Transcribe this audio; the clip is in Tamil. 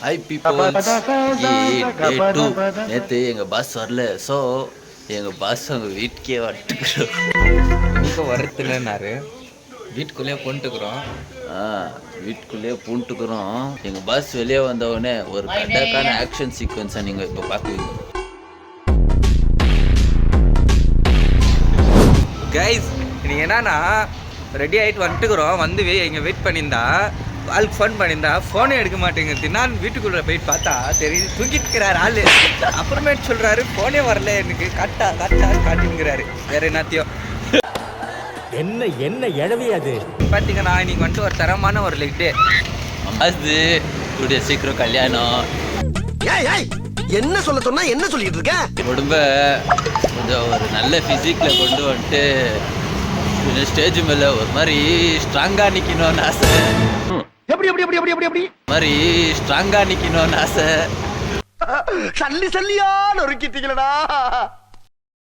ஹாய் பீப்புள்ஸ், நேற்று எங்கள் பாஸ் வரல. ஸோ எங்கள் பாஸ் அவங்க வீட்டுக்கே வந்துட்டுக்கிறோம். வீட்டுக்கு வரத்துலன்னாரு, வீட்டுக்குள்ளேயே போன்ட்டுக்கிறோம். வீட்டுக்குள்ளேயே பூண்டுக்கிறோம். எங்கள் பாஸ் வெளியே வந்தவுடனே ஒரு கட்டாக்கான ஆக்ஷன் சீக்வன்ஸை நீங்கள் இப்போ பார்க்குவீங்க. கைஸ், இன்னைக்கு என்னன்னா ரெடி ஆகிட்டு வந்துட்டுக்கிறோம். வந்து எங்கள் வெயிட் பண்ணியிருந்தா ஆளுக்கு ஃபோன் பண்ணியிருந்தா ஃபோனே எடுக்க மாட்டேங்குது. நான் வீட்டுக்குள்ளே போயிட்டு பார்த்தா தெரியுது தூங்கிட்டு இருக்கிறாரு ஆள். அப்புறமேட்டு சொல்கிறாரு ஃபோனே வரல எனக்கு, காட்டிங்கிறாரு வேற என்னத்தையும். என்ன என்ன இழவி அது பார்த்தீங்கன்னா இன்னைக்கு வந்துட்டு ஒரு தரமான ஒரு லெக் டே. அது கூடிய சீக்கிரம் கல்யாணம். என்ன சொல்ல சொன்னா என்ன சொல்லிட்டு இருக்க? உடம்ப கொஞ்சம் ஒரு நல்ல ஃபிசிக்கில் கொண்டு வந்துட்டு ஸ்டேஜ் மேலே ஒரு மாதிரி ஸ்ட்ராங்காக நிற்கணும்னு ஆசை. எப்படி எப்படி எப்படி எப்படி எப்படி எப்படி மாதிரி ஸ்ட்ராங்காக நிற்கணும்னு ஆசை. சல்லி சல்லியா நொறுக்கிட்டீங்களடா.